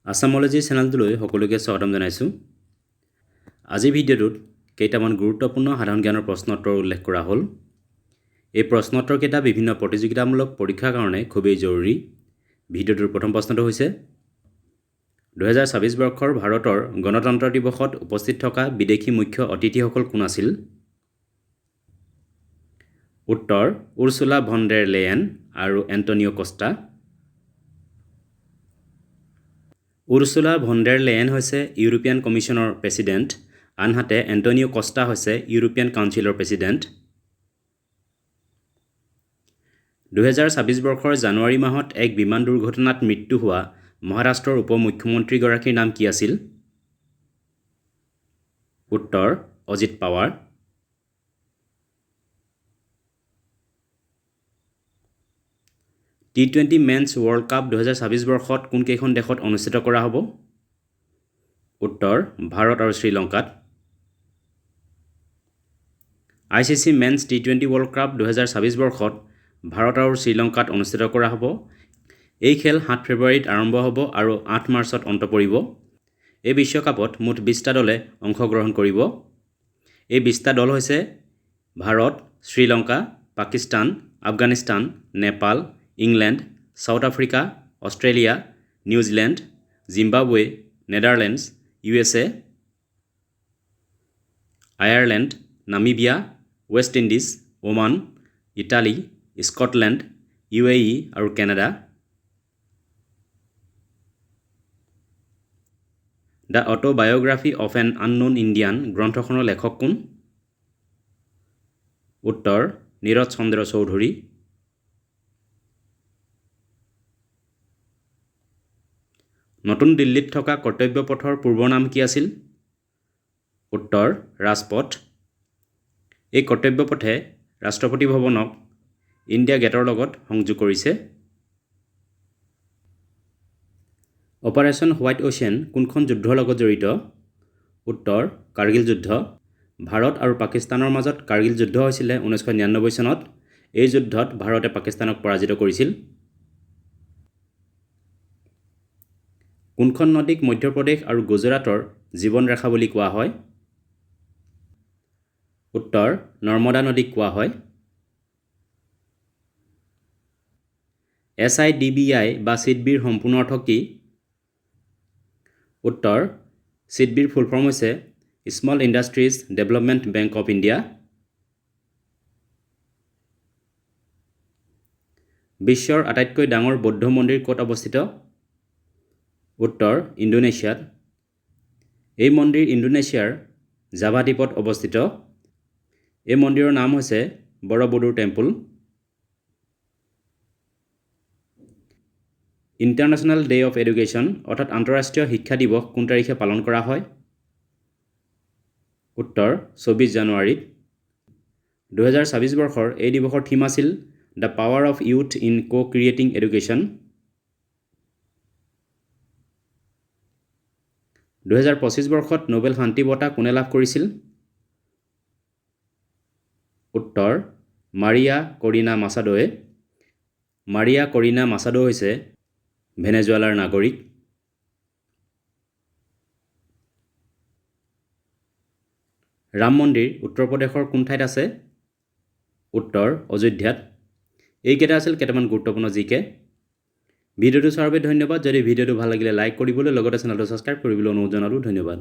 আসামোলজি চেনেলটোলৈ সকলোকে স্বাগতম জনাইছোঁ। আজি ভিডিঅ'টোত কেইটামান গুৰুত্বপূৰ্ণ সাধাৰণ জ্ঞানৰ প্ৰশ্নোত্তৰ উল্লেখ কৰা হ'ল। এই প্ৰশ্নোত্তৰকেইটা বিভিন্ন প্ৰতিযোগিতামূলক পৰীক্ষাৰ কাৰণে খুবেই জৰুৰী। ভিডিঅ'টোৰ প্ৰথম প্ৰশ্নটো হৈছে 2026 বৰ্ষৰ ভাৰতৰ গণতন্ত্ৰ দিৱসত উপস্থিত থকা বিদেশী মুখ্য অতিথিসকল কোন আছিল? উত্তৰ উৰ্চুলা ভন ডেৰ লেয়েন আৰু এণ্টনিঅ' কষ্টা। উৰ্চুলা ভন ডেৰ লেয়েন হৈছে ইউৰোপীয়ান কমিশ্যনৰ প্ৰেছিডেণ্ট, আনহাতে এণ্টনিঅ' কষ্টা হৈছে ইউৰোপীয়ান কাউন্সিলৰ প্ৰেছিডেণ্ট। 2026 বৰ্ষৰ জানুৱাৰী মাহত এক বিমান দুৰ্ঘটনাত মৃত্যু হোৱা মহাৰাষ্ট্ৰৰ উপ মুখ্যমন্ত্ৰীগৰাকীৰ নাম কি আছিল? উত্তৰ Ajit Pawar. T20 men's world cup 2026 বৰ্ষত কোনকেইখন দেশত অনুষ্ঠিত কৰা হ'ব? উত্তৰ ভাৰত আৰু শ্ৰীলংকাত। ICC men's T20 world cup 2026 বৰ্ষত ভাৰত আৰু শ্ৰীলংকাত অনুষ্ঠিত কৰা হ'ব। এই খেল 7 ফেব্ৰুৱাৰীত আৰম্ভ হ'ব আৰু 8 মাৰ্চত অন্ত পৰিব। এই বিশ্বকাপত মুঠ 20টা দলে অংশগ্ৰহণ কৰিব। এই 20টা দল হৈছে Bharat, Sri Lanka, Pakistan, Afghanistan, Nepal, England, South Africa, Australia, New Zealand, Zimbabwe, Netherlands, USA, Ireland, Namibia, West Indies, Oman, Italy, Scotland, UAE আৰু Canada. The autobiography of an unknown Indian গ্ৰন্থখনৰ লেখক কোন? উত্তৰ নীৰজ চন্দ্ৰ চৌধুৰী। নতুন দিল্লীত থকা কৰ্তব্য পথৰ পূৰ্বৰ নাম কি আছিল? উত্তৰ ৰাজপথ। এই কৰ্তব্য পথে ৰাষ্ট্ৰপতি ভৱনক ইণ্ডিয়া গেটৰ লগত সংযোগ কৰিছে। অপাৰেশ্যন হোৱাইট অ'চেন কোনখন যুদ্ধৰ লগত জড়িত? উত্তৰ কাৰ্গিল যুদ্ধ। ভাৰত আৰু পাকিস্তানৰ মাজত কাৰ্গিল যুদ্ধ হৈছিলে 1999 চনত। এই যুদ্ধত ভাৰতে পাকিস্তানক পৰাজিত কৰিছিল। কোনখন নদীক মধ্যপ্ৰদেশ আৰু গুজৰাটৰ জীৱন ৰেখা বুলি কোৱা হয়? উত্তৰ নৰ্মদা নদীক কোৱা হয়। SIDBI বা চিডবিৰ সম্পূৰ্ণ অৰ্থ কি? উত্তৰ চিডবিৰ ফুল ফৰ্ম হৈছে small industries development bank of India. বিশ্বৰ আটাইতকৈ ডাঙৰ বৌদ্ধ মন্দিৰ ক'ত অৱস্থিত? উত্তৰ ইণ্ডোনেছিয়াত। এই মন্দিৰ ইণ্ডোনেছিয়াৰ জাভা দ্বীপত অৱস্থিত। এই মন্দিৰৰ নাম হৈছে Borobudur temple. International day of education অৰ্থাৎ আন্তঃৰাষ্ট্ৰীয় শিক্ষা দিৱস কোন তাৰিখে পালন কৰা হয়? উত্তৰ 24 জানুৱাৰীত। 2026 বৰ্ষৰ এই দিৱসৰ থিম আছিল the power of youth in co-creating education. 2025 বৰ্ষত নোবেল শান্তি বঁটা কোনে লাভ কৰিছিল? উত্তৰ মাৰিয়া কৰিনা মাছাডোৱে। মাৰিয়া কৰিনা মাছাডো হৈছে ভেনেজুৱেলাৰ নাগৰিক। ৰাম মন্দিৰ উত্তৰ প্ৰদেশৰ কোন ঠাইত আছে? উত্তৰ অযোধ্যাত। এইকেইটা আছিল কেইটামান গুৰুত্বপূৰ্ণ জিকে। ভিডিঅ'টো চোৱাৰ বাবে ধন্যবাদ। যদি ভিডিঅ'টো ভাল লাগিলে লাইক কৰিবলৈ লগতে চেনেলটো ছাবস্ক্ৰাইব কৰিবলৈ অনুৰোধ জনালোঁ। ধন্যবাদ।